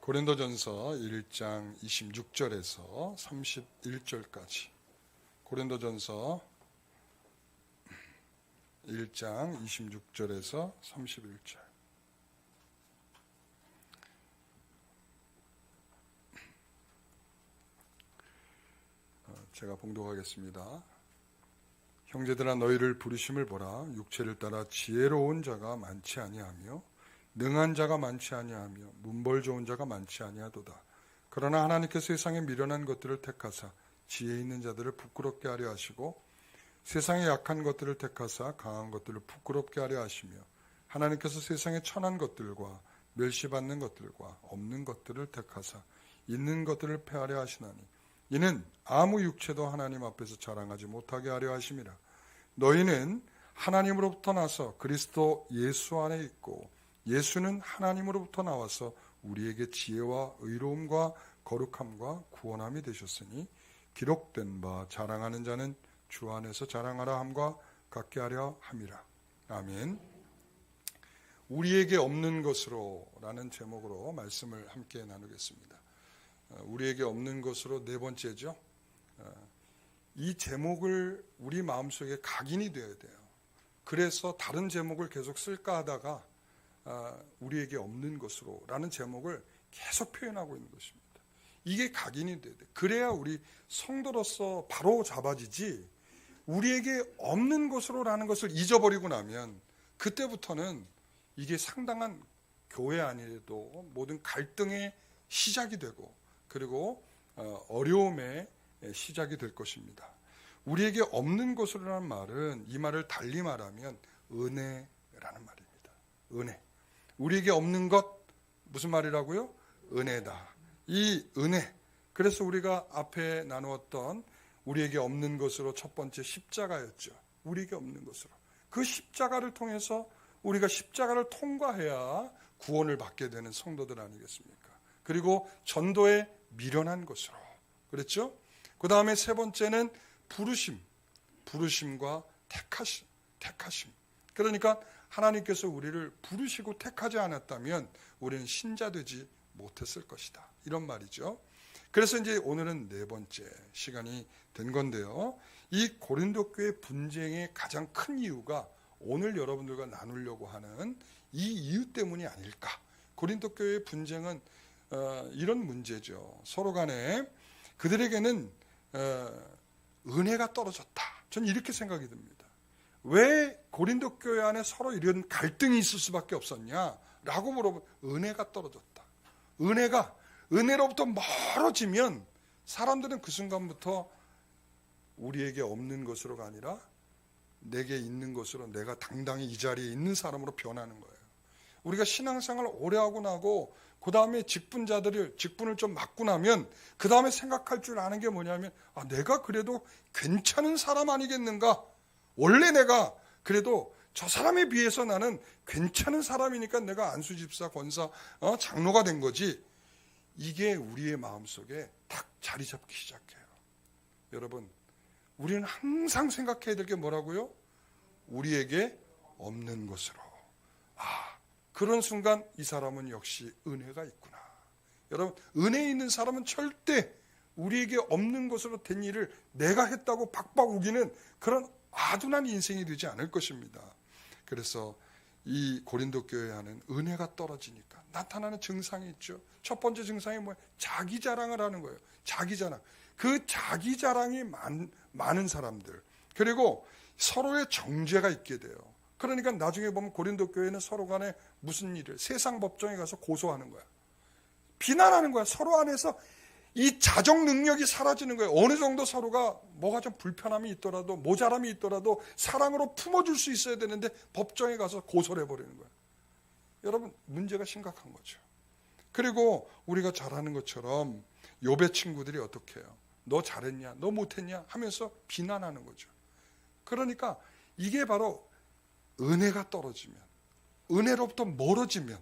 고린도전서 1장 26절에서 31절까지. 고린도전서 1장 26절에서 31절. 제가 봉독하겠습니다. 형제들아, 너희를 부르심을 보라. 육체를 따라 지혜로운 자가 많지 아니하며 능한 자가 많지 아니하며 문벌 좋은 자가 많지 아니하도다. 그러나 하나님께서 세상에 미련한 것들을 택하사 지혜 있는 자들을 부끄럽게 하려 하시고 세상에 약한 것들을 택하사 강한 것들을 부끄럽게 하려 하시며 하나님께서 세상에 천한 것들과 멸시받는 것들과 없는 것들을 택하사 있는 것들을 패하려 하시나니 이는 아무 육체도 하나님 앞에서 자랑하지 못하게 하려 하심이라. 너희는 하나님으로부터 나서 그리스도 예수 안에 있고 예수는 하나님으로부터 나와서 우리에게 지혜와 의로움과 거룩함과 구원함이 되셨으니 기록된 바 자랑하는 자는 주 안에서 자랑하라 함과 같게 하려 함이라. 아멘. 우리에게 없는 것으로 라는 제목으로 말씀을 함께 나누겠습니다. 우리에게 없는 것으로 네 번째죠. 이 제목을 우리 마음속에 각인이 되어야 돼요. 그래서 다른 제목을 계속 쓸까 하다가 우리에게 없는 것으로 라는 제목을 계속 표현하고 있는 것입니다. 이게 각인이 돼야 돼. 그래야 우리 성도로서 바로 잡아지지, 우리에게 없는 것으로 라는 것을 잊어버리고 나면 그때부터는 이게 상당한 교회 안에도 모든 갈등의 시작이 되고 그리고 어려움의 시작이 될 것입니다. 우리에게 없는 것으로라는 말은 이 말을 달리 말하면 은혜라는 말입니다. 은혜. 우리에게 없는 것 무슨 말이라고요? 은혜다. 이 은혜. 그래서 우리가 앞에 나누었던 우리에게 없는 것으로 첫 번째 십자가였죠. 우리에게 없는 것으로. 그 십자가를 통해서 우리가 십자가를 통과해야 구원을 받게 되는 성도들 아니겠습니까? 그리고 전도에 미련한 것으로. 그랬죠? 그 다음에 세 번째는 부르심과 택하심. 그러니까 하나님께서 우리를 부르시고 택하지 않았다면 우리는 신자 되지 못했을 것이다. 이런 말이죠. 그래서 이제 오늘은 네 번째 시간이 된 건데요. 이 고린도 교회 분쟁의 가장 큰 이유가 오늘 여러분들과 나누려고 하는 이 이유 때문이 아닐까. 고린도 교회의 분쟁은 이런 문제죠. 서로 간에 그들에게는 은혜가 떨어졌다. 저는 이렇게 생각이 듭니다. 왜 고린도 교회 안에 서로 이런 갈등이 있을 수밖에 없었냐라고 물어보면 은혜가 떨어졌다. 은혜로부터 멀어지면 사람들은 그 순간부터 우리에게 없는 것으로가 아니라 내게 있는 것으로 내가 당당히 이 자리에 있는 사람으로 변하는 거예요. 우리가 신앙생활을 오래 하고 나고 그 다음에 직분을 좀 맡고 나면 그 다음에 생각할 줄 아는 게 뭐냐면 내가 그래도 괜찮은 사람 아니겠는가? 원래 내가 그래도 저 사람에 비해서 나는 괜찮은 사람이니까 내가 안수집사, 권사, 장로가 된 거지. 이게 우리의 마음속에 딱 자리 잡기 시작해요. 여러분, 우리는 항상 생각해야 될 게 뭐라고요? 우리에게 없는 것으로. 그런 순간 이 사람은 역시 은혜가 있구나. 여러분, 은혜 있는 사람은 절대 우리에게 없는 것으로 된 일을 내가 했다고 박박 우기는 그런 아둔한 인생이 되지 않을 것입니다. 그래서 이 고린도 교회 안은 은혜가 떨어지니까 나타나는 증상이 있죠. 첫 번째 증상이 뭐예요? 자기 자랑을 하는 거예요. 자기 자랑. 그 자기 자랑이 많은 사람들. 그리고 서로의 정죄가 있게 돼요. 그러니까 나중에 보면 고린도 교회는 서로 간에 무슨 일을 세상 법정에 가서 고소하는 거야. 비난하는 거야. 서로 안에서 이 자정 능력이 사라지는 거예요. 어느 정도 서로가 뭐가 좀 불편함이 있더라도 모자람이 있더라도 사랑으로 품어줄 수 있어야 되는데 법정에 가서 고소를 해버리는 거예요. 여러분, 문제가 심각한 거죠. 그리고 우리가 잘 아는 것처럼 욥의 친구들이 어떻게 해요? 너 잘했냐? 너 못했냐? 하면서 비난하는 거죠. 그러니까 이게 바로 은혜가 떨어지면, 은혜로부터 멀어지면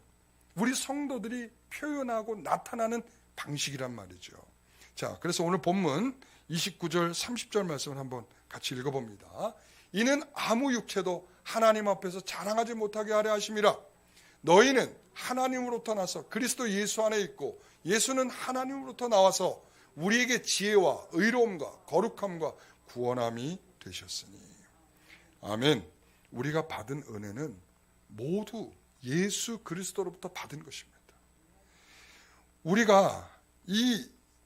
우리 성도들이 표현하고 나타나는 방식이란 말이죠. 자, 그래서 오늘 본문 29절 30절 말씀을 한번 같이 읽어봅니다. 이는 아무 육체도 하나님 앞에서 자랑하지 못하게 하려 하심이라. 너희는 하나님으로부터 나서 그리스도 예수 안에 있고 예수는 하나님으로부터 나와서 우리에게 지혜와 의로움과 거룩함과 구원함이 되셨으니. 아멘. 우리가 받은 은혜는 모두 예수 그리스도로부터 받은 것입니다. 우리가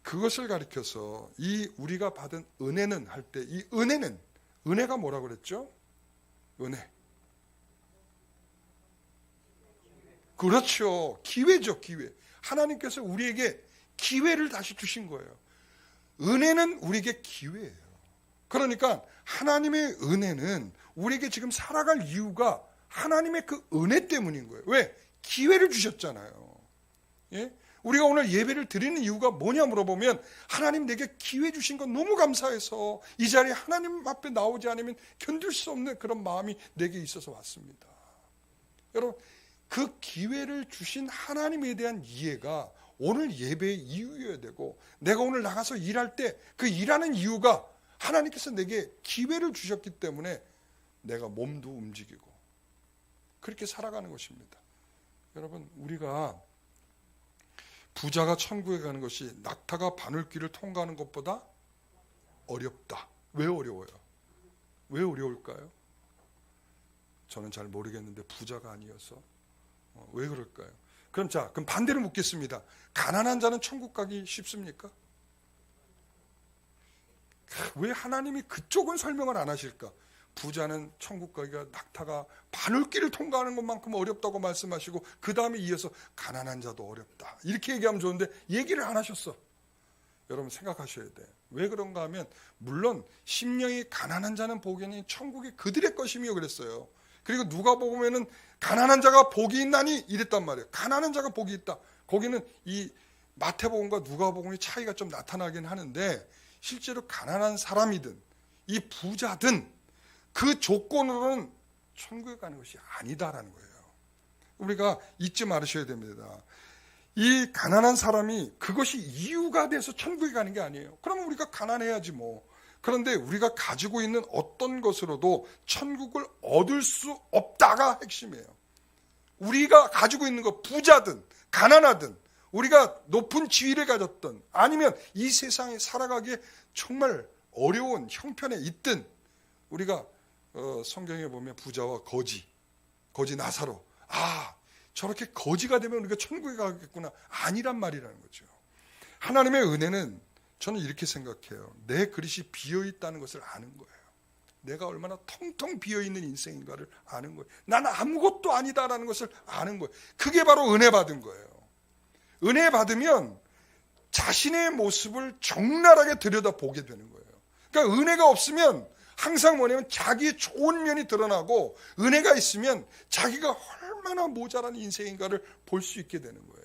그것을 가리켜서 우리가 받은 은혜는 할 때 이 은혜가 뭐라고 그랬죠? 은혜. 그렇죠. 기회죠, 기회. 하나님께서 우리에게 기회를 다시 주신 거예요. 은혜는 우리에게 기회예요. 그러니까 하나님의 은혜는 우리에게 지금 살아갈 이유가 하나님의 그 은혜 때문인 거예요. 왜? 기회를 주셨잖아요. 예? 우리가 오늘 예배를 드리는 이유가 뭐냐 물어보면 하나님 내게 기회 주신 건 너무 감사해서 이 자리에 하나님 앞에 나오지 않으면 견딜 수 없는 그런 마음이 내게 있어서 왔습니다. 여러분, 그 기회를 주신 하나님에 대한 이해가 오늘 예배의 이유여야 되고, 내가 오늘 나가서 일할 때 그 일하는 이유가 하나님께서 내게 기회를 주셨기 때문에 내가 몸도 움직이고 그렇게 살아가는 것입니다. 여러분, 우리가 부자가 천국에 가는 것이 낙타가 바늘길을 통과하는 것보다 어렵다. 왜 어려워요? 왜 어려울까요? 저는 잘 모르겠는데 부자가 아니어서. 왜 그럴까요? 그럼 반대로 묻겠습니다. 가난한 자는 천국 가기 쉽습니까? 왜 하나님이 그쪽은 설명을 안 하실까? 부자는 천국 가기가 낙타가 바늘길을 통과하는 것만큼 어렵다고 말씀하시고 그 다음에 이어서 가난한 자도 어렵다 이렇게 얘기하면 좋은데 얘기를 안 하셨어. 여러분 생각하셔야 돼. 왜 그런가 하면 물론 심령이 가난한 자는 복이 아니 천국이 그들의 것이며 그랬어요. 그리고 누가복음에는 가난한 자가 복이 있나니 이랬단 말이에요. 가난한 자가 복이 있다. 거기는 이 마태복음과 누가복음의 차이가 좀 나타나긴 하는데 실제로 가난한 사람이든 이 부자든 그 조건으로는 천국에 가는 것이 아니다라는 거예요. 우리가 잊지 말으셔야 됩니다. 이 가난한 사람이 그것이 이유가 돼서 천국에 가는 게 아니에요. 그러면 우리가 가난해야지 뭐. 그런데 우리가 가지고 있는 어떤 것으로도 천국을 얻을 수 없다가 핵심이에요. 우리가 가지고 있는 것, 부자든 가난하든 우리가 높은 지위를 가졌든 아니면 이 세상에 살아가기에 정말 어려운 형편에 있든 우리가 성경에 보면 부자와 거지 나사로 저렇게 거지가 되면 우리가 천국에 가겠구나 아니란 말이라는 거죠. 하나님의 은혜는 저는 이렇게 생각해요. 내 그릇이 비어있다는 것을 아는 거예요. 내가 얼마나 텅텅 비어있는 인생인가를 아는 거예요. 나는 아무것도 아니다라는 것을 아는 거예요. 그게 바로 은혜 받은 거예요. 은혜 받으면 자신의 모습을 적나라하게 들여다보게 되는 거예요. 그러니까 은혜가 없으면 항상 뭐냐면 자기의 좋은 면이 드러나고 은혜가 있으면 자기가 얼마나 모자란 인생인가를 볼 수 있게 되는 거예요.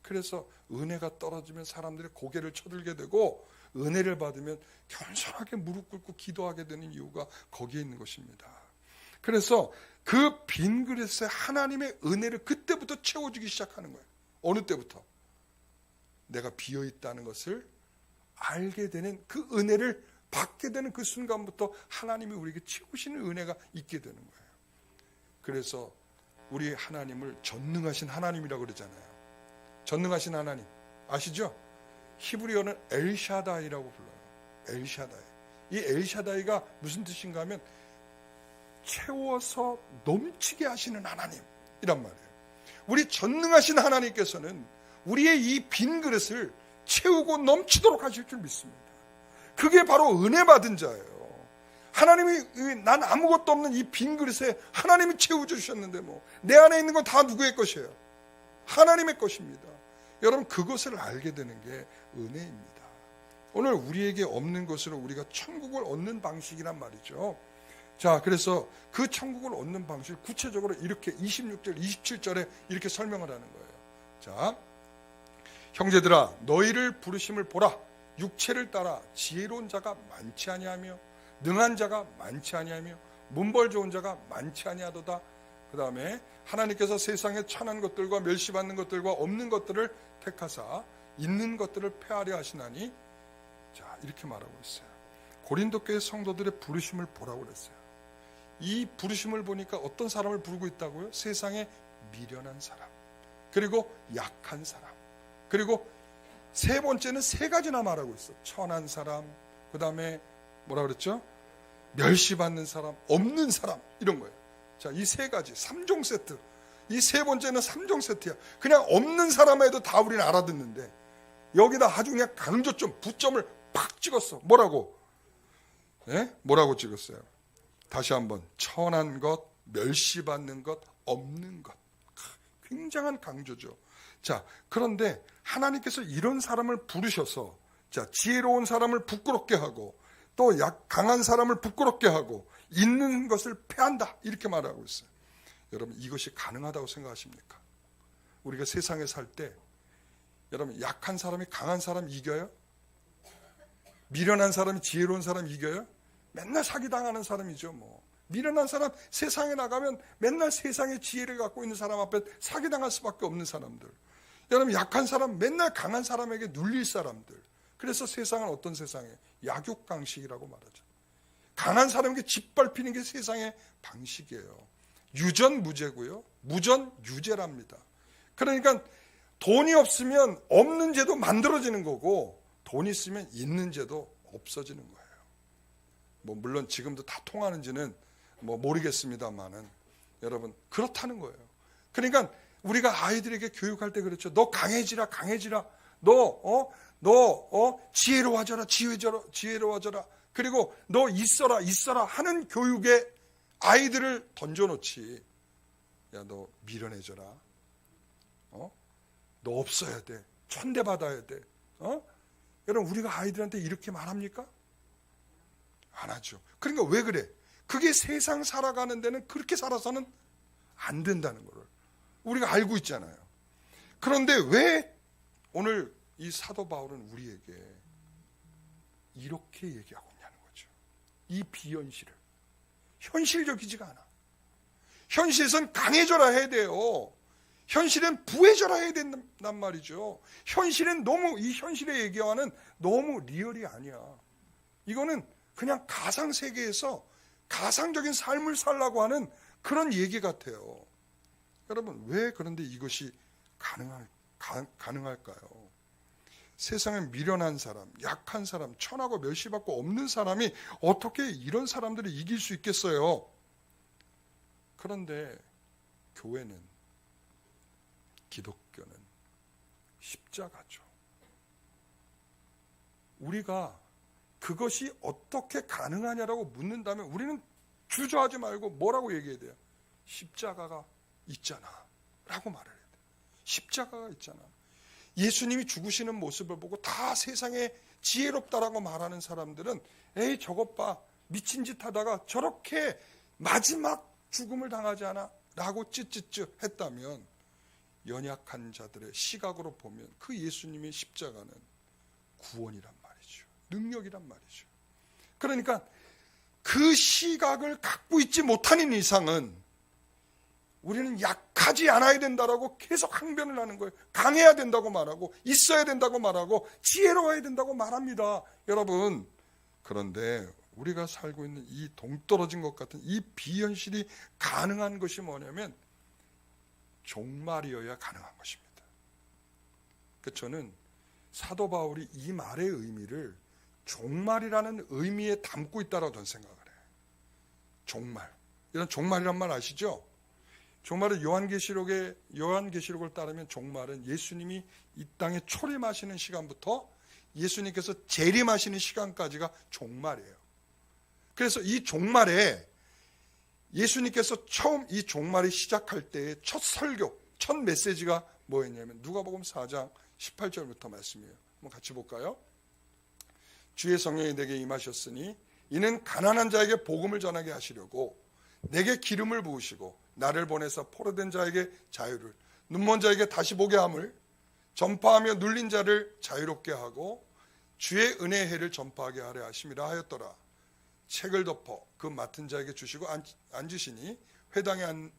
그래서 은혜가 떨어지면 사람들이 고개를 쳐들게 되고 은혜를 받으면 겸손하게 무릎 꿇고 기도하게 되는 이유가 거기에 있는 것입니다. 그래서 그 빈 그릇에 하나님의 은혜를 그때부터 채워주기 시작하는 거예요. 어느 때부터? 내가 비어있다는 것을 알게 되는 그 은혜를 받게 되는 그 순간부터 하나님이 우리에게 채우시는 은혜가 있게 되는 거예요. 그래서 우리 하나님을 전능하신 하나님이라고 그러잖아요. 전능하신 하나님 아시죠? 히브리어는 엘샤다이라고 불러요. 엘샤다이. 이 엘샤다이가 무슨 뜻인가 하면 채워서 넘치게 하시는 하나님이란 말이에요. 우리 전능하신 하나님께서는 우리의 이 빈 그릇을 채우고 넘치도록 하실 줄 믿습니다. 그게 바로 은혜 받은 자예요. 하나님이 난 아무것도 없는 이 빈 그릇에 하나님이 채워주셨는데 내 안에 있는 건 다 누구의 것이에요? 하나님의 것입니다. 여러분 그것을 알게 되는 게 은혜입니다. 오늘 우리에게 없는 것으로 우리가 천국을 얻는 방식이란 말이죠. 자, 그래서 그 천국을 얻는 방식 구체적으로 이렇게 26절, 27절에 이렇게 설명을 하는 거예요. 자, 형제들아 너희를 부르심을 보라. 육체를 따라 지혜로운 자가 많지 아니하며 능한 자가 많지 아니하며 문벌 좋은 자가 많지 아니하도다. 그 다음에 하나님께서 세상에 천한 것들과 멸시받는 것들과 없는 것들을 택하사 있는 것들을 폐하려 하시나니. 자, 이렇게 말하고 있어요. 고린도 교회 성도들의 부르심을 보라고 그랬어요. 이 부르심을 보니까 어떤 사람을 부르고 있다고요? 세상에 미련한 사람, 그리고 약한 사람, 그리고 세 번째는 세 가지나 말하고 있어. 천한 사람, 그 다음에 뭐라 그랬죠? 멸시받는 사람, 없는 사람, 이런 거예요. 자, 이 세 가지 3종 세트. 이 세 번째는 3종 세트야. 그냥 없는 사람 해도 다 우리는 알아듣는데 여기다 아주 그냥 강조점, 부점을 팍 찍었어. 뭐라고? 예? 뭐라고 찍었어요? 다시 한번, 천한 것, 멸시받는 것, 없는 것. 굉장한 강조죠. 자, 그런데 하나님께서 이런 사람을 부르셔서, 자, 지혜로운 사람을 부끄럽게 하고 또 강한 사람을 부끄럽게 하고 있는 것을 패한다, 이렇게 말하고 있어요. 여러분, 이것이 가능하다고 생각하십니까? 우리가 세상에 살 때 여러분, 약한 사람이 강한 사람 이겨요? 미련한 사람이 지혜로운 사람 이겨요? 맨날 사기당하는 사람이죠. 뭐 미련한 사람, 세상에 나가면 맨날 세상의 지혜를 갖고 있는 사람 앞에 사기당할 수밖에 없는 사람들. 여러분, 약한 사람, 맨날 강한 사람에게 눌릴 사람들. 그래서 세상은 어떤 세상이에요? 약육강식이라고 말하죠. 강한 사람에게 짓밟히는 게 세상의 방식이에요. 유전무죄고요, 무전유죄랍니다. 그러니까 돈이 없으면 없는 죄도 만들어지는 거고, 돈이 있으면 있는 죄도 없어지는 거예요. 뭐 물론 지금도 다 통하는지는 뭐 모르겠습니다만은 여러분, 그렇다는 거예요. 그러니까 우리가 아이들에게 교육할 때 그렇죠. 너 강해지라, 강해지라. 너 지혜로워져라, 지혜로워져라. 그리고 너 있어라, 있어라 하는 교육에 아이들을 던져놓지. 야, 너 미련해져라. 너 없어야 돼. 천대받아야 돼. 여러분, 우리가 아이들한테 이렇게 말합니까? 안 하죠. 그러니까 왜 그래? 그게 세상 살아가는 데는 그렇게 살아서는 안 된다는 거를 우리가 알고 있잖아요. 그런데 왜 오늘 이 사도 바울은 우리에게 이렇게 얘기하고 있냐는 거죠. 이 비현실을. 현실적이지가 않아. 현실에선 강해져라 해야 돼요. 현실엔 부해져라 해야 된단 말이죠. 현실은 너무, 이 현실의 얘기와는 너무 리얼이 아니야. 이거는 그냥 가상세계에서 가상적인 삶을 살라고 하는 그런 얘기 같아요. 여러분, 왜 그런데 이것이 가능할까요? 세상에 미련한 사람, 약한 사람, 천하고 멸시받고 없는 사람이 어떻게 이런 사람들을 이길 수 있겠어요? 그런데 교회는, 기독교는 십자가죠. 우리가 그것이 어떻게 가능하냐라고 묻는다면 우리는 주저하지 말고 뭐라고 얘기해야 돼요? 십자가가 있잖아 라고 말을 해야 돼요. 십자가가 있잖아. 예수님이 죽으시는 모습을 보고 다 세상에 지혜롭다라고 말하는 사람들은 에이, 저것 봐, 미친 짓 하다가 저렇게 마지막 죽음을 당하지 않아? 라고 찌찌찌 했다면, 연약한 자들의 시각으로 보면 그 예수님의 십자가는 구원이란 말이죠. 능력이란 말이죠. 그러니까 그 시각을 갖고 있지 못하는 이상은 우리는 약하지 않아야 된다라고 계속 항변을 하는 거예요. 강해야 된다고 말하고, 있어야 된다고 말하고, 지혜로워야 된다고 말합니다. 여러분, 그런데 우리가 살고 있는 이 동떨어진 것 같은 이 비현실이 가능한 것이 뭐냐면 종말이어야 가능한 것입니다. 저는 사도 바울이 이 말의 의미를 종말이라는 의미에 담고 있다라고 저는 생각을 해요. 종말. 이런 종말이란 말 아시죠? 종말은 요한계시록을 따르면 종말은 예수님이 이 땅에 초림하시는 시간부터 예수님께서 재림하시는 시간까지가 종말이에요. 그래서 이 종말에 예수님께서 처음 이 종말이 시작할 때의 첫 설교, 첫 메시지가 뭐였냐면 누가복음 4장 18절부터 말씀이에요. 한번 같이 볼까요? 주의 성령이 내게 임하셨으니 이는 가난한 자에게 복음을 전하게 하시려고 내게 기름을 부으시고 나를 보내서 포로된 자에게 자유를, 눈먼 자에게 다시 보게 함을, 전파하며 눌린 자를 자유롭게 하고 주의 은혜의 해를 전파하게 하려 하심이라 하였더라. 책을 덮어 그 맡은 자에게 주시고 앉으시니 회당에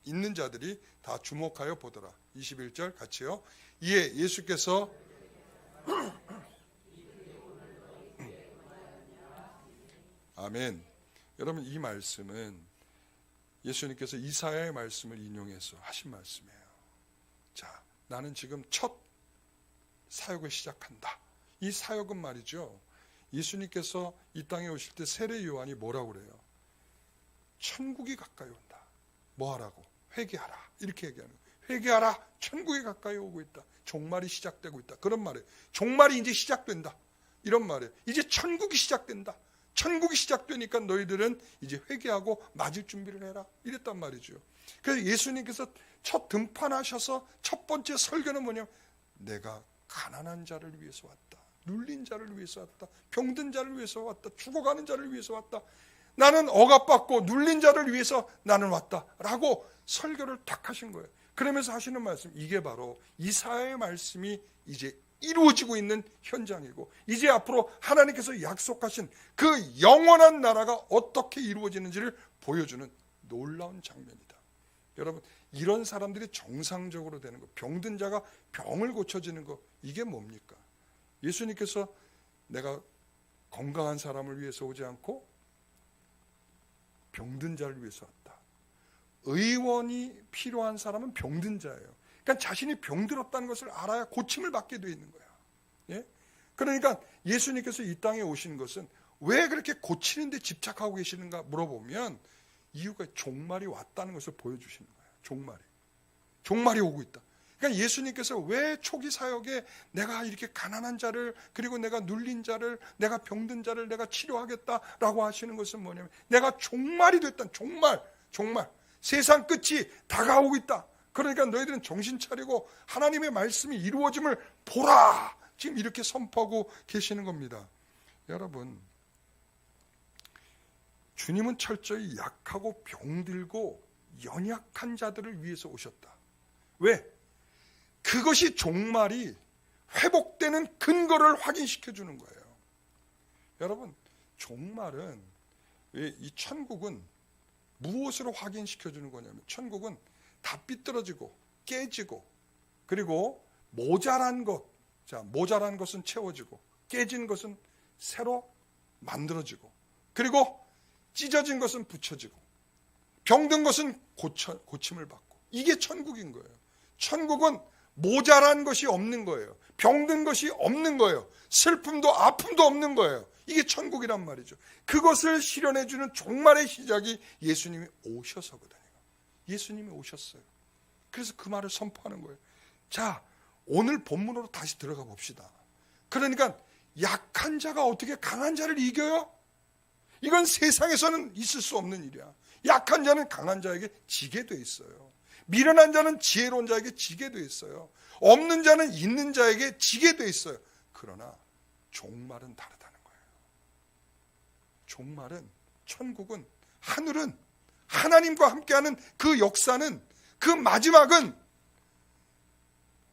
있는 자들이 다 주목하여 보더라. 21절 같이요. 이에 예수께서 아멘. 여러분, 이 말씀은 예수님께서 이사야의 말씀을 인용해서 하신 말씀이에요. 자, 나는 지금 첫 사역을 시작한다. 이 사역은 말이죠, 예수님께서 이 땅에 오실 때 세례 요한이 뭐라고 그래요? 천국이 가까이 온다. 뭐 하라고? 회개하라. 이렇게 얘기하는 거예요. 회개하라. 천국이 가까이 오고 있다. 종말이 시작되고 있다. 그런 말이에요. 종말이 이제 시작된다. 이런 말이에요. 이제 천국이 시작된다. 천국이 시작되니까 너희들은 이제 회개하고 맞을 준비를 해라. 이랬단 말이죠. 그래서 예수님께서 첫 등판하셔서 첫 번째 설교는 뭐냐면, 내가 가난한 자를 위해서 왔다. 눌린 자를 위해서 왔다. 병든 자를 위해서 왔다. 죽어가는 자를 위해서 왔다. 나는 억압받고 눌린 자를 위해서 나는 왔다. 라고 설교를 딱 하신 거예요. 그러면서 하시는 말씀, 이게 바로 이사야의 말씀이 이제 이루어지고 있는 현장이고, 이제 앞으로 하나님께서 약속하신 그 영원한 나라가 어떻게 이루어지는지를 보여주는 놀라운 장면이다. 여러분, 이런 사람들이 정상적으로 되는 거, 병든 자가 병을 고쳐지는 거, 이게 뭡니까? 예수님께서 내가 건강한 사람을 위해서 오지 않고 병든 자를 위해서 왔다. 의원이 필요한 사람은 병든 자예요. 그러니까 자신이 병들었다는 것을 알아야 고침을 받게 되어 있는 거야. 예? 그러니까 예수님께서 이 땅에 오신 것은 왜 그렇게 고치는 데 집착하고 계시는가 물어보면, 이유가 종말이 왔다는 것을 보여주시는 거예요. 종말이 오고 있다. 그러니까 예수님께서 왜 초기 사역에 내가 이렇게 가난한 자를, 그리고 내가 눌린 자를, 내가 병든 자를 내가 치료하겠다라고 하시는 것은 뭐냐면, 내가 종말이 됐다. 종말. 세상 끝이 다가오고 있다. 그러니까 너희들은 정신 차리고 하나님의 말씀이 이루어짐을 보라. 지금 이렇게 선포하고 계시는 겁니다. 여러분, 주님은 철저히 약하고 병들고 연약한 자들을 위해서 오셨다. 왜? 그것이 종말이 회복되는 근거를 확인시켜 주는 거예요. 여러분, 종말은, 이 천국은 무엇으로 확인시켜 주는 거냐면, 천국은 다 삐뚤어지고 깨지고, 그리고 모자란 것은 채워지고, 깨진 것은 새로 만들어지고, 그리고 찢어진 것은 붙여지고, 병든 것은 고침을 받고, 이게 천국인 거예요. 천국은 모자란 것이 없는 거예요. 병든 것이 없는 거예요. 슬픔도 아픔도 없는 거예요. 이게 천국이란 말이죠. 그것을 실현해주는 종말의 시작이 예수님이 오셔서거든요. 예수님이 오셨어요. 그래서 그 말을 선포하는 거예요. 자, 오늘 본문으로 다시 들어가 봅시다. 그러니까 약한 자가 어떻게 강한 자를 이겨요? 이건 세상에서는 있을 수 없는 일이야. 약한 자는 강한 자에게 지게 돼 있어요. 미련한 자는 지혜로운 자에게 지게 돼 있어요. 없는 자는 있는 자에게 지게 돼 있어요. 그러나 종말은 다르다는 거예요. 종말은, 천국은, 하늘은, 하나님과 함께하는 그 역사는, 그 마지막은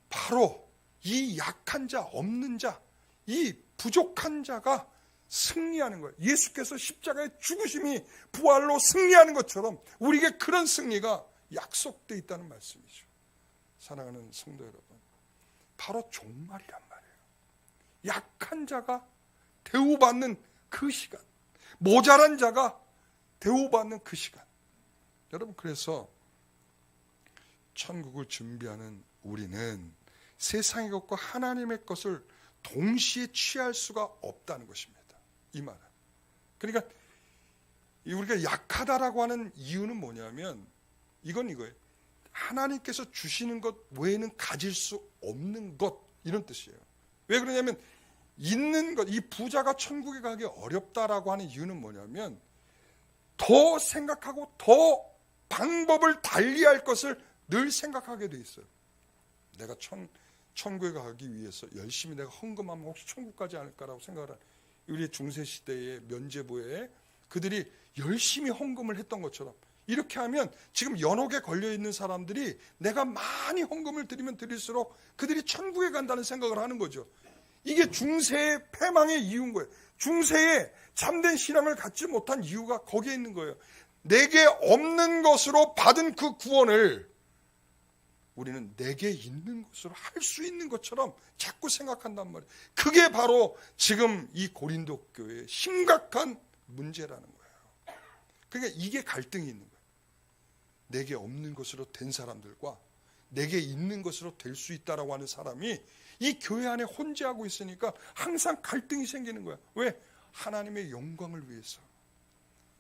바로 이 약한 자, 없는 자, 이 부족한 자가 승리하는 거예요. 예수께서 십자가의 죽으심이 부활로 승리하는 것처럼 우리에게 그런 승리가 약속되어 있다는 말씀이죠. 사랑하는 성도 여러분, 바로 종말이란 말이에요. 약한 자가 대우받는 그 시간, 모자란 자가 대우받는 그 시간. 여러분, 그래서 천국을 준비하는 우리는 세상의 것과 하나님의 것을 동시에 취할 수가 없다는 것입니다. 이 말은. 그러니까 우리가 약하다라고 하는 이유는 뭐냐면, 이건 이거예요. 하나님께서 주시는 것 외에는 가질 수 없는 것, 이런 뜻이에요. 왜 그러냐면, 있는 것, 이 부자가 천국에 가기 어렵다라고 하는 이유는 뭐냐면, 더 생각하고 더 방법을 달리할 것을 늘 생각하게 돼 있어요. 내가 천국에 가기 위해서 열심히 내가 헌금하면 혹시 천국 가지 않을까라고 생각을 하는, 우리 중세시대의 면죄부에 그들이 열심히 헌금을 했던 것처럼, 이렇게 하면 지금 연옥에 걸려있는 사람들이 내가 많이 헌금을 드리면 드릴수록 그들이 천국에 간다는 생각을 하는 거죠. 이게 중세의 패망의 이유인 거예요. 중세의 참된 신앙을 갖지 못한 이유가 거기에 있는 거예요. 내게 없는 것으로 받은 그 구원을 우리는 내게 있는 것으로 할 수 있는 것처럼 자꾸 생각한단 말이에요. 그게 바로 지금 이 고린도 교회의 심각한 문제라는 거예요. 그러니까 이게 갈등이 있는 거예요. 내게 없는 것으로 된 사람들과 내게 있는 것으로 될 수 있다라고 하는 사람이 이 교회 안에 혼재하고 있으니까 항상 갈등이 생기는 거야. 왜? 하나님의 영광을 위해서.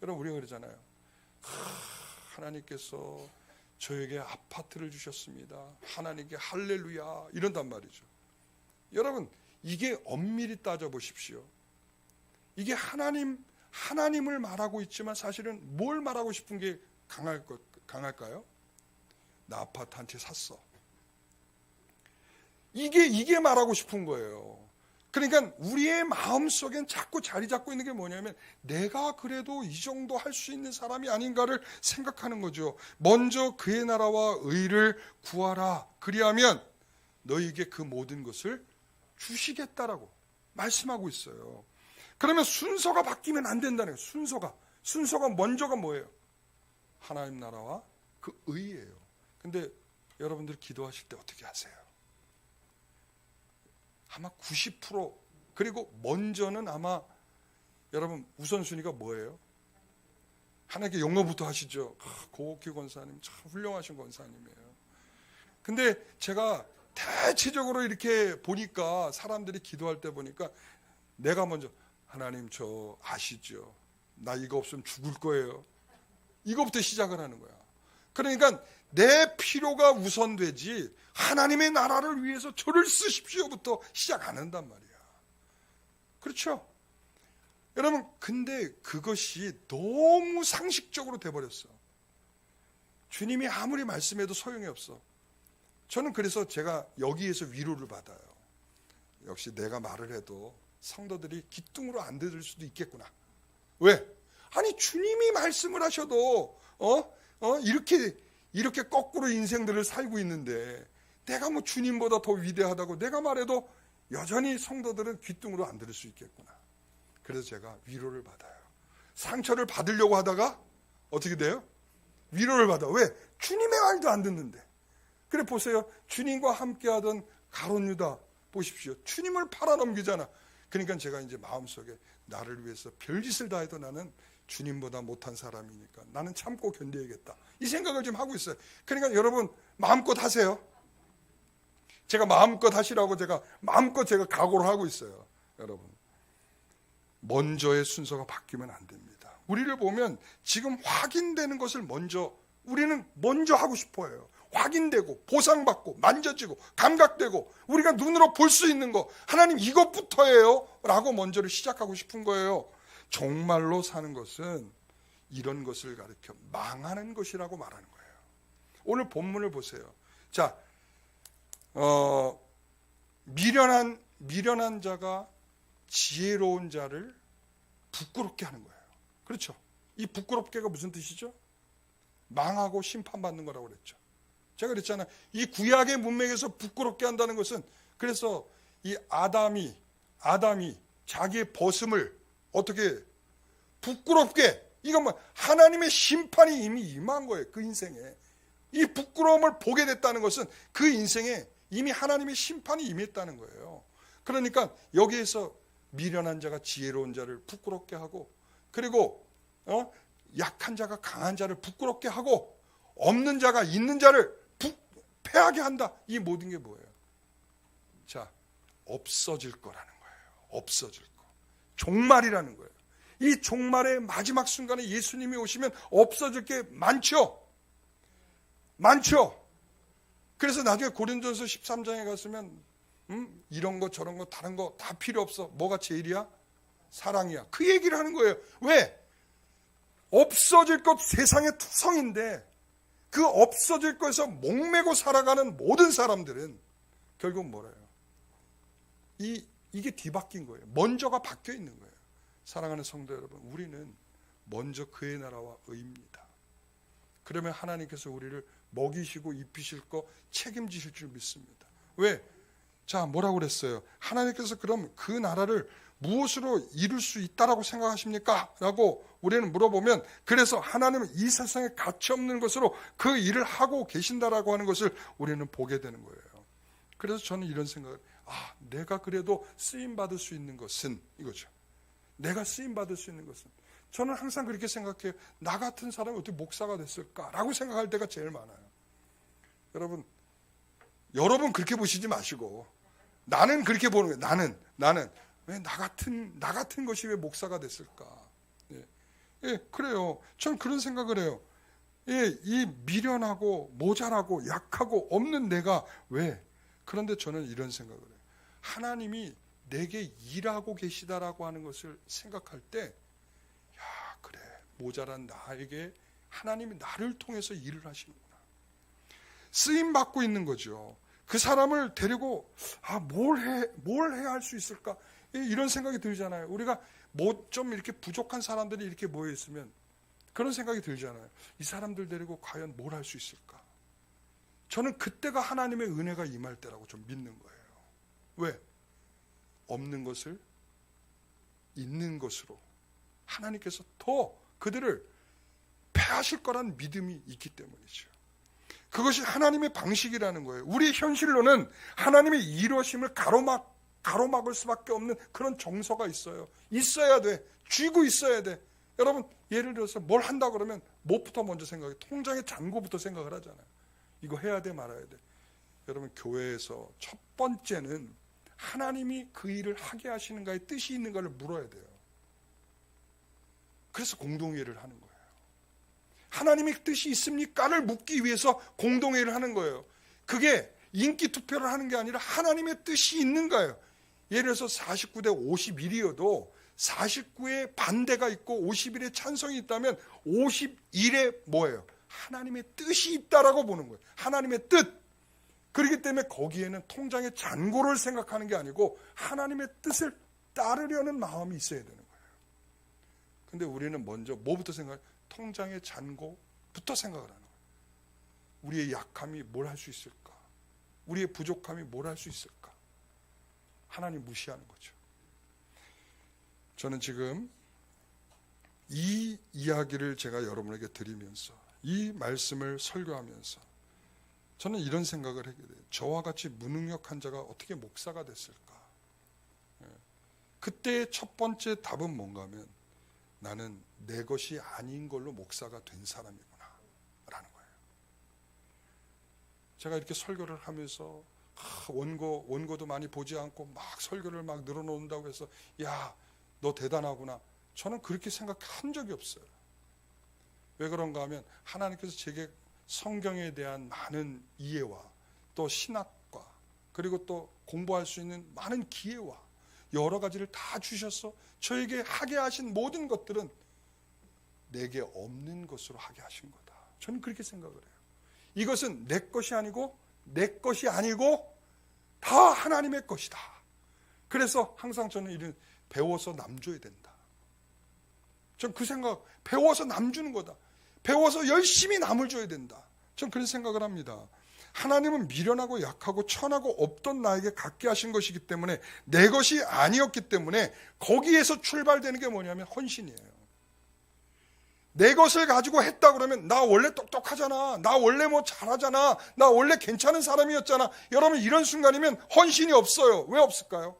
여러분, 우리가 그러잖아요. 하나님께서 저에게 아파트를 주셨습니다. 하나님께 할렐루야 이런단 말이죠. 여러분, 이게 엄밀히 따져보십시오. 이게 하나님을 말하고 있지만 사실은 뭘 말하고 싶은 게 강할까요? 나 아파트 한 채 샀어. 이게 말하고 싶은 거예요. 그러니까 우리의 마음속엔 자꾸 자리 잡고 있는 게 뭐냐면 내가 그래도 이 정도 할 수 있는 사람이 아닌가를 생각하는 거죠. 먼저 그의 나라와 의를 구하라. 그리하면 너희에게 그 모든 것을 주시겠다라고 말씀하고 있어요. 그러면 순서가 바뀌면 안 된다는 거예요. 순서가 먼저가 뭐예요? 하나님 나라와 그 의예요. 근데 여러분들 기도하실 때 어떻게 하세요? 아마 90% 그리고 먼저는 아마 여러분 우선순위가 뭐예요? 하나님께 영어부터 하시죠. 고옥희 권사님 참 훌륭하신 권사님이에요. 근데 제가 대체적으로 이렇게 보니까 사람들이 기도할 때 보니까 내가 먼저 하나님 저 아시죠? 나 이거 없으면 죽을 거예요. 이거부터 시작을 하는 거야. 그러니까 내 필요가 우선되지 하나님의 나라를 위해서 저를 쓰십시오부터 시작 안 한단 말이야. 그렇죠? 여러분, 근데 그것이 너무 상식적으로 돼버렸어. 주님이 아무리 말씀해도 소용이 없어. 저는 그래서 제가 여기에서 위로를 받아요. 역시 내가 말을 해도 성도들이 귀뚱으로 안 들을 수도 있겠구나. 왜? 아니 주님이 말씀을 하셔도 이렇게 거꾸로 인생들을 살고 있는데 내가 뭐 주님보다 더 위대하다고 내가 말해도 여전히 성도들은 귀뚱으로 안 들을 수 있겠구나. 그래서 제가 위로를 받아요. 상처를 받으려고 하다가 어떻게 돼요? 위로를 받아. 왜? 주님의 말도 안 듣는데. 그래 보세요. 주님과 함께하던 가룟 유다 보십시오. 주님을 팔아넘기잖아. 그러니까 제가 이제 마음속에 나를 위해서 별짓을 다 해도 나는 주님보다 못한 사람이니까 나는 참고 견뎌야겠다. 이 생각을 좀 하고 있어요. 그러니까 여러분 마음껏 하세요. 제가 마음껏 하시라고 제가 각오를 하고 있어요. 여러분. 먼저의 순서가 바뀌면 안 됩니다. 우리를 보면 지금 확인되는 것을 우리는 먼저 하고 싶어요. 확인되고 보상받고 만져지고 감각되고 우리가 눈으로 볼 수 있는 거 하나님 이것부터예요 라고 먼저를 시작하고 싶은 거예요. 정말로 사는 것은 이런 것을 가르쳐 망하는 것이라고 말하는 거예요. 오늘 본문을 보세요. 자, 미련한 자가 지혜로운 자를 부끄럽게 하는 거예요. 그렇죠? 이 부끄럽게가 무슨 뜻이죠? 망하고 심판받는 거라고 그랬죠. 제가 그랬잖아요. 이 구약의 문맥에서 부끄럽게 한다는 것은 그래서 이 아담이 자기의 벗음을 어떻게 부끄럽게 이건 뭐 하나님의 심판이 이미 임한 거예요. 그 인생에. 이 부끄러움을 보게 됐다는 것은 그 인생에 이미 하나님의 심판이 임했다는 거예요. 그러니까 여기에서 미련한 자가 지혜로운 자를 부끄럽게 하고 그리고 약한 자가 강한 자를 부끄럽게 하고 없는 자가 있는 자를 패하게 한다. 이 모든 게 뭐예요? 자, 없어질 거라는 거예요. 없어질 거. 종말이라는 거예요. 이 종말의 마지막 순간에 예수님이 오시면 없어질 게 많죠. 그래서 나중에 고린도전서 13장에 갔으면 이런 거 저런 거 다른 거 다 필요 없어. 뭐가 제일이야? 사랑이야. 그 얘기를 하는 거예요. 왜? 없어질 것 세상의 투성인데 그 없어질 것에서 목매고 살아가는 모든 사람들은 결국 뭐래요? 이게 뒤바뀐 거예요. 먼저가 바뀌어 있는 거예요. 사랑하는 성도 여러분, 우리는 먼저 그의 나라와 의입니다. 그러면 하나님께서 우리를 먹이시고 입히실 거 책임지실 줄 믿습니다. 왜? 자, 뭐라고 그랬어요? 하나님께서 그럼 그 나라를 무엇으로 이룰 수 있다라고 생각하십니까? 라고 우리는 물어보면 그래서 하나님은 이 세상에 가치없는 것으로 그 일을 하고 계신다라고 하는 것을 우리는 보게 되는 거예요. 그래서 저는 이런 생각을 내가 그래도 쓰임받을 수 있는 것은 이거죠. 내가 쓰임받을 수 있는 것은 저는 항상 그렇게 생각해요. 나 같은 사람이 어떻게 목사가 됐을까라고 생각할 때가 제일 많아요. 여러분 그렇게 보시지 마시고 나는 그렇게 보는 거예요. 나는 왜 나 같은 것이 왜 목사가 됐을까? 그래요. 전 그런 생각을 해요. 이 미련하고 모자라고 약하고 없는 내가 왜? 그런데 저는 이런 생각을 해요. 하나님이 내게 일하고 계시다라고 하는 것을 생각할 때, 야, 그래, 모자란 나에게 하나님이 나를 통해서 일을 하시는구나. 쓰임 받고 있는 거죠. 그 사람을 데리고 뭘 해야 할 수 있을까? 이런 생각이 들잖아요. 우리가 뭐 좀 이렇게 부족한 사람들이 이렇게 모여 있으면 그런 생각이 들잖아요. 이 사람들 데리고 과연 뭘 할 수 있을까? 저는 그때가 하나님의 은혜가 임할 때라고 좀 믿는 거예요. 왜? 없는 것을 있는 것으로 하나님께서 더 그들을 패하실 거란 믿음이 있기 때문이죠. 그것이 하나님의 방식이라는 거예요. 우리 현실로는 하나님의 이루어심을 가로막을 수밖에 없는 그런 정서가 있어요. 있어야 돼. 쥐고 있어야 돼. 여러분 예를 들어서 뭘 한다 그러면 뭐부터 먼저 생각해? 통장의 잔고부터 생각을 하잖아요. 이거 해야 돼 말아야 돼. 여러분 교회에서 첫 번째는 하나님이 그 일을 하게 하시는가에 뜻이 있는가를 물어야 돼요. 그래서 공동회의를 하는 거예요. 하나님의 뜻이 있습니까를 묻기 위해서 공동회의를 하는 거예요. 그게 인기 투표를 하는 게 아니라 하나님의 뜻이 있는가예요. 예를 들어서 49대 51이어도 49의 반대가 있고 51의 찬성이 있다면 51의 뭐예요? 하나님의 뜻이 있다라고 보는 거예요. 하나님의 뜻. 그렇기 때문에 거기에는 통장의 잔고를 생각하는 게 아니고 하나님의 뜻을 따르려는 마음이 있어야 되는 거예요. 근데 우리는 먼저 뭐부터 생각해요? 통장의 잔고부터 생각을 하는 거예요. 우리의 약함이 뭘 할 수 있을까? 우리의 부족함이 뭘 할 수 있을까? 하나님 무시하는 거죠. 저는 지금 이 이야기를 제가 여러분에게 드리면서 이 말씀을 설교하면서 저는 이런 생각을 하게 돼요. 저와 같이 무능력한 자가 어떻게 목사가 됐을까? 그때의 첫 번째 답은 뭔가 하면 나는 내 것이 아닌 걸로 목사가 된 사람이구나 라는 거예요. 제가 이렇게 설교를 하면서 원고도 많이 보지 않고 막 설교를 막 늘어놓는다고 해서 야, 너 대단하구나. 저는 그렇게 생각한 적이 없어요. 왜 그런가 하면 하나님께서 제게 성경에 대한 많은 이해와 또 신학과 그리고 또 공부할 수 있는 많은 기회와 여러 가지를 다 주셔서 저에게 하게 하신 모든 것들은 내게 없는 것으로 하게 하신 거다. 저는 그렇게 생각을 해요. 이것은 내 것이 아니고 다 하나님의 것이다. 그래서 항상 저는 이런 배워서 남 줘야 된다. 전 그 생각, 배워서 남 주는 거다. 배워서 열심히 남을 줘야 된다. 전 그런 생각을 합니다. 하나님은 미련하고 약하고 천하고 없던 나에게 갖게 하신 것이기 때문에 내 것이 아니었기 때문에 거기에서 출발되는 게 뭐냐면 헌신이에요. 내 것을 가지고 했다 그러면 나 원래 똑똑하잖아. 나 원래 뭐 잘하잖아. 나 원래 괜찮은 사람이었잖아. 여러분 이런 순간이면 헌신이 없어요. 왜 없을까요?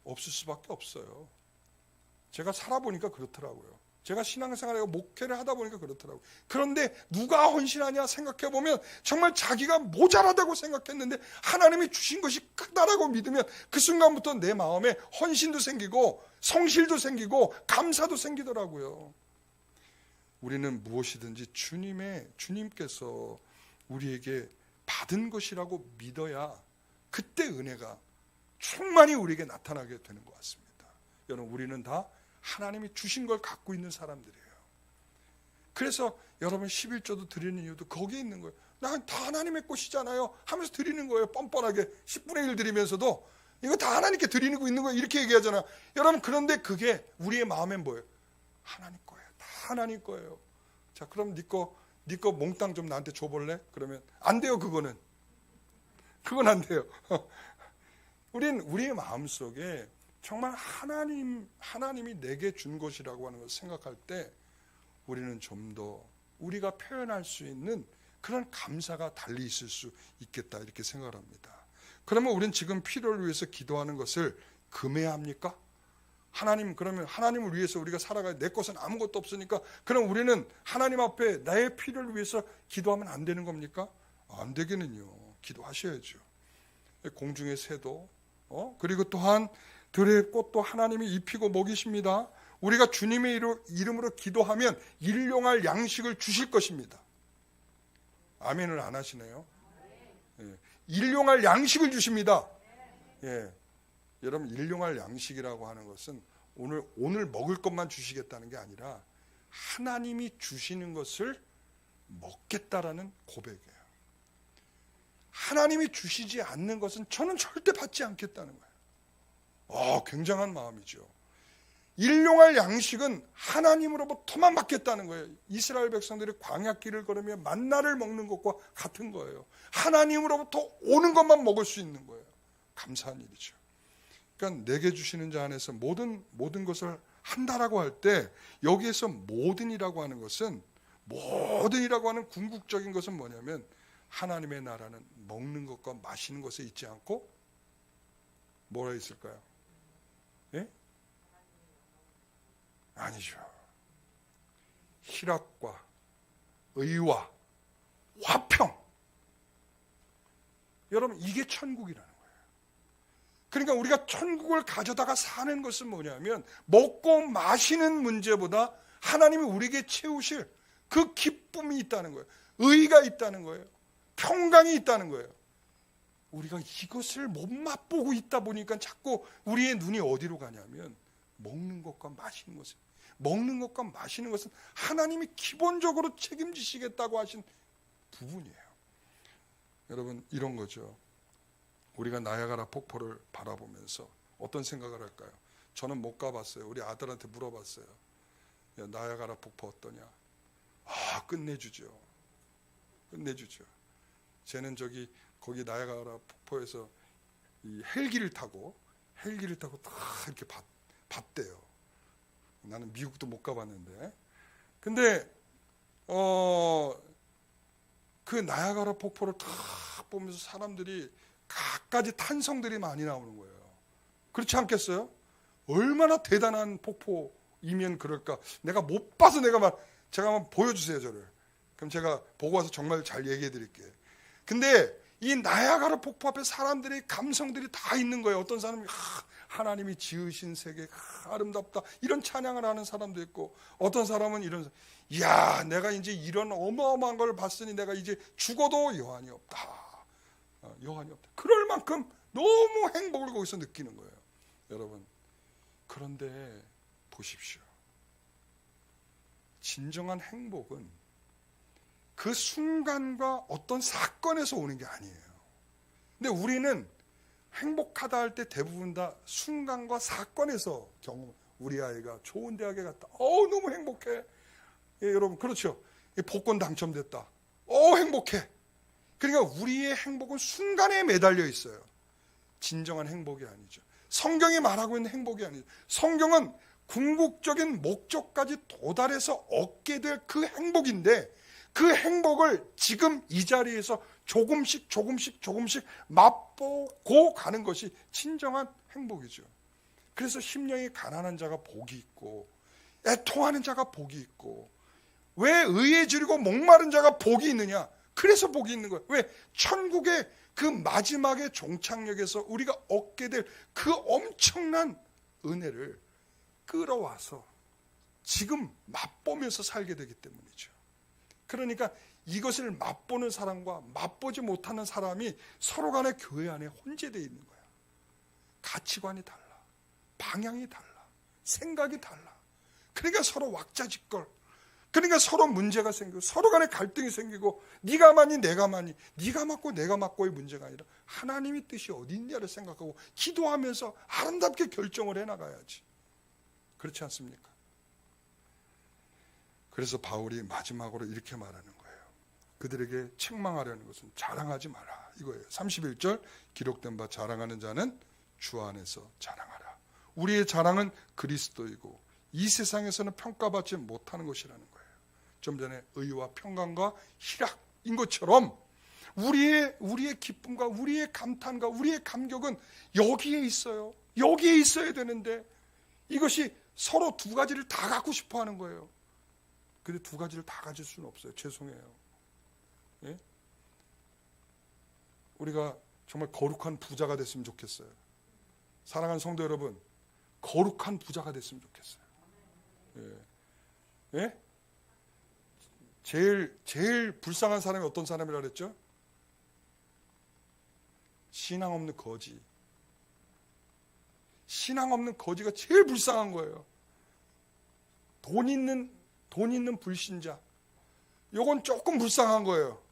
없을 수밖에 없어요. 제가 살아보니까 그렇더라고요. 제가 신앙생활하고 목회를 하다 보니까 그렇더라고요. 그런데 누가 헌신하냐 생각해보면 정말 자기가 모자라다고 생각했는데 하나님이 주신 것이 크다라고 믿으면 그 순간부터 내 마음에 헌신도 생기고 성실도 생기고 감사도 생기더라고요. 우리는 무엇이든지 주님께서 우리에게 받은 것이라고 믿어야 그때 은혜가 충만히 우리에게 나타나게 되는 것 같습니다. 여러분 우리는 다 하나님이 주신 걸 갖고 있는 사람들이에요. 그래서 여러분 11조도 드리는 이유도 거기에 있는 거예요. 난 다 하나님의 것이잖아요 하면서 드리는 거예요. 뻔뻔하게 10분의 1 드리면서도 이거 다 하나님께 드리는 거 있는 거예요. 이렇게 얘기하잖아요. 여러분 그런데 그게 우리의 마음엔 뭐예요? 하나님 거예요. 다 하나님 거예요. 자 그럼 네 거 몽땅 좀 나한테 줘볼래? 그러면 안 돼요. 그건 안 돼요. 우리의 마음속에 정말 하나님이 내게 준 것이라고 하는 것을 생각할 때 우리는 좀 더 우리가 표현할 수 있는 그런 감사가 달리 있을 수 있겠다 이렇게 생각을 합니다. 그러면 우리는 지금 필요를 위해서 기도하는 것을 금해야 합니까? 하나님, 그러면 하나님을 위해서 우리가 살아가야 내 것은 아무것도 없으니까 그럼 우리는 하나님 앞에 나의 필요를 위해서 기도하면 안 되는 겁니까? 안 되기는요. 기도하셔야죠. 공중의 새도 그리고 또한 들의 꽃도 하나님이 입히고 먹이십니다. 우리가 주님의 이름으로 기도하면 일용할 양식을 주실 것입니다. 아멘을 안 하시네요. 예. 일용할 양식을 주십니다. 예. 여러분, 일용할 양식이라고 하는 것은 오늘 먹을 것만 주시겠다는 게 아니라 하나님이 주시는 것을 먹겠다라는 고백이에요. 하나님이 주시지 않는 것은 저는 절대 받지 않겠다는 거예요. 굉장한 마음이죠. 일용할 양식은 하나님으로부터만 받겠다는 거예요. 이스라엘 백성들이 광야길을 걸으며 만나를 먹는 것과 같은 거예요. 하나님으로부터 오는 것만 먹을 수 있는 거예요. 감사한 일이죠. 그러니까 내게 주시는 자 안에서 모든 것을 한다라고 할 때 여기에서 모든이라고 하는 것은 모든이라고 하는 궁극적인 것은 뭐냐면 하나님의 나라는 먹는 것과 마시는 것에 있지 않고 뭐가 있을까요? 예? 아니죠. 희락과 의와 화평. 여러분, 이게 천국이라는 거예요. 그러니까 우리가 천국을 가져다가 사는 것은 뭐냐면 먹고 마시는 문제보다 하나님이 우리에게 채우실 그 기쁨이 있다는 거예요. 의가 있다는 거예요. 평강이 있다는 거예요. 우리가 이것을 못 맛보고 있다 보니까 자꾸 우리의 눈이 어디로 가냐면 먹는 것과 마시는 것을. 먹는 것과 마시는 것은 하나님이 기본적으로 책임지시겠다고 하신 부분이에요. 여러분, 이런 거죠. 우리가 나야가라 폭포를 바라보면서 어떤 생각을 할까요? 저는 못 가봤어요. 우리 아들한테 물어봤어요. 야, 나야가라 폭포 어떠냐? 끝내주죠. 끝내주죠. 쟤는 거기 나야가라 폭포에서 이 헬기를 타고 다 이렇게 봤대요. 나는 미국도 못 가봤는데. 근데 그 나야가라 폭포를 탁 보면서 사람들이 갖가지 탄성들이 많이 나오는 거예요. 그렇지 않겠어요? 얼마나 대단한 폭포이면 그럴까? 내가 못 봐서 제가 한번 보여주세요, 저를. 그럼 제가 보고 와서 정말 잘 얘기해 드릴게요. 근데 이 나야가라 폭포 앞에 사람들의 감성들이 다 있는 거예요. 어떤 사람이 하나님이 지으신 세계 아름답다 이런 찬양을 하는 사람도 있고, 어떤 사람은 이야, 내가 이제 이런 어마어마한 걸 봤으니 내가 이제 죽어도 여한이 없다. 여한이 없다. 그럴 만큼 너무 행복을 거기서 느끼는 거예요. 여러분, 그런데 보십시오. 진정한 행복은 그 순간과 어떤 사건에서 오는 게 아니에요. 근데 우리는 행복하다 할 때 대부분 다 순간과 사건에서 우리 아이가 좋은 대학에 갔다. 너무 행복해. 예, 여러분, 그렇죠. 복권 당첨됐다. 행복해. 그러니까 우리의 행복은 순간에 매달려 있어요. 진정한 행복이 아니죠. 성경이 말하고 있는 행복이 아니죠. 성경은 궁극적인 목적까지 도달해서 얻게 될 그 행복인데, 그 행복을 지금 이 자리에서 조금씩 맛보고 가는 것이 진정한 행복이죠. 그래서 심령이 가난한 자가 복이 있고 애통하는 자가 복이 있고, 왜 의에 지르고 목마른 자가 복이 있느냐? 그래서 복이 있는 거예요. 왜? 천국의 그 마지막의 종착역에서 우리가 얻게 될 그 엄청난 은혜를 끌어와서 지금 맛보면서 살게 되기 때문이죠. 그러니까 이것을 맛보는 사람과 맛보지 못하는 사람이 서로 간에 교회 안에 혼재되어 있는 거야. 가치관이 달라. 방향이 달라. 생각이 달라. 그러니까 서로 왁자지껄. 그러니까 서로 문제가 생기고 서로 간에 갈등이 생기고, 네가 많이 내가 많이, 네가 맞고 내가 맞고의 문제가 아니라 하나님의 뜻이 어디 있냐를 생각하고 기도하면서 아름답게 결정을 해나가야지. 그렇지 않습니까? 그래서 바울이 마지막으로 이렇게 말하는 거예요. 그들에게 책망하려는 것은 자랑하지 마라 이거예요. 31절 기록된 바 자랑하는 자는 주 안에서 자랑하라. 우리의 자랑은 그리스도이고 이 세상에서는 평가받지 못하는 것이라는 거예요. 좀 전에 의와 평강과 희락인 것처럼 우리의 기쁨과 우리의 감탄과 우리의 감격은 여기에 있어요. 여기에 있어야 되는데 이것이 서로 두 가지를 다 갖고 싶어 하는 거예요. 근데 두 가지를 다 가질 수는 없어요. 죄송해요. 예? 우리가 정말 거룩한 부자가 됐으면 좋겠어요. 사랑하는 성도 여러분, 거룩한 부자가 됐으면 좋겠어요. 예? 예? 제일 불쌍한 사람이 어떤 사람이라 그랬죠? 신앙 없는 거지. 신앙 없는 거지가 제일 불쌍한 거예요. 돈 있는 불신자. 요건 조금 불쌍한 거예요.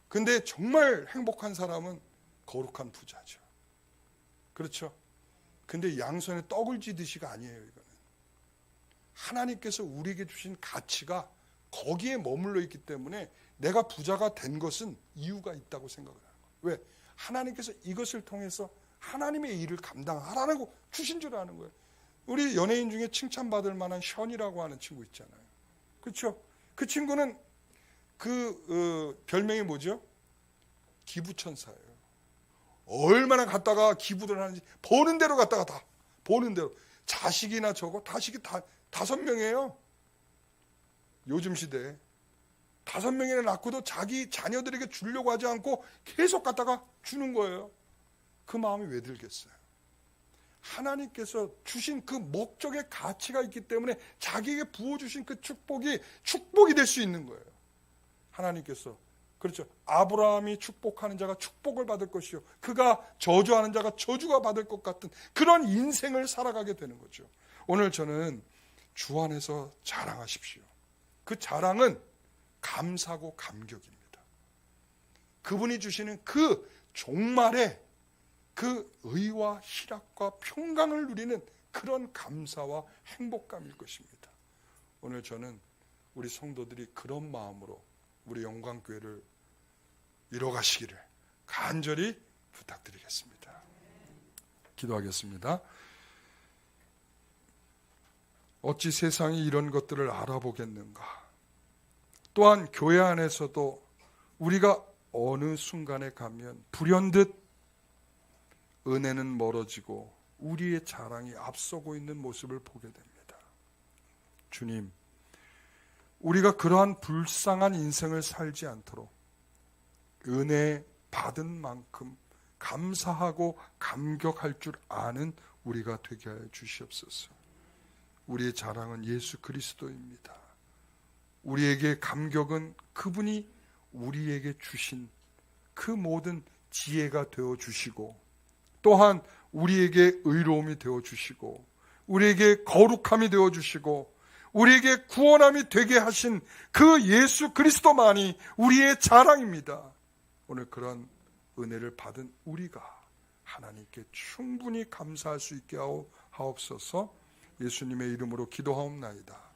근데 정말 행복한 사람은 거룩한 부자죠. 그렇죠? 근데 양손에 떡을 쥐듯이가 아니에요, 이거는. 하나님께서 우리에게 주신 가치가 거기에 머물러 있기 때문에 내가 부자가 된 것은 이유가 있다고 생각을 하는 거예요. 왜? 하나님께서 이것을 통해서 하나님의 일을 감당하라고 주신 줄 아는 거예요. 우리 연예인 중에 칭찬받을 만한 션이라고 하는 친구 있잖아요. 그렇죠? 그 친구는 별명이 뭐죠? 기부천사예요. 얼마나 갔다가 기부를 하는지 버는 대로 갔다가 다 버는 대로. 자식이나 자식이 다 5명이에요. 요즘 시대에 5명이나 낳고도 자기 자녀들에게 주려고 하지 않고 계속 갖다가 주는 거예요. 그 마음이 왜 들겠어요? 하나님께서 주신 그 목적의 가치가 있기 때문에 자기에게 부어주신 그 축복이 될 수 있는 거예요. 하나님께서. 그렇죠. 아브라함이 축복하는 자가 축복을 받을 것이요, 그가 저주하는 자가 저주가 받을 것 같은 그런 인생을 살아가게 되는 거죠. 오늘 저는 주 안에서 자랑하십시오. 그 자랑은 감사고 감격입니다. 그분이 주시는 그 종말에 그 의와 희락과 평강을 누리는 그런 감사와 행복감일 것입니다. 오늘 저는 우리 성도들이 그런 마음으로 우리 영광교회를 이뤄가시기를 간절히 부탁드리겠습니다. 기도하겠습니다. 어찌 세상이 이런 것들을 알아보겠는가. 또한 교회 안에서도 우리가 어느 순간에 가면 불현듯 은혜는 멀어지고 우리의 자랑이 앞서고 있는 모습을 보게 됩니다. 주님, 우리가 그러한 불쌍한 인생을 살지 않도록 은혜 받은 만큼 감사하고 감격할 줄 아는 우리가 되게 하여 주시옵소서. 우리의 자랑은 예수 그리스도입니다. 우리에게 감격은 그분이 우리에게 주신 그 모든 지혜가 되어주시고, 또한 우리에게 의로움이 되어주시고, 우리에게 거룩함이 되어주시고, 우리에게 구원함이 되게 하신 그 예수 그리스도만이 우리의 자랑입니다. 오늘 그런 은혜를 받은 우리가 하나님께 충분히 감사할 수 있게 하옵소서. 예수님의 이름으로 기도하옵나이다.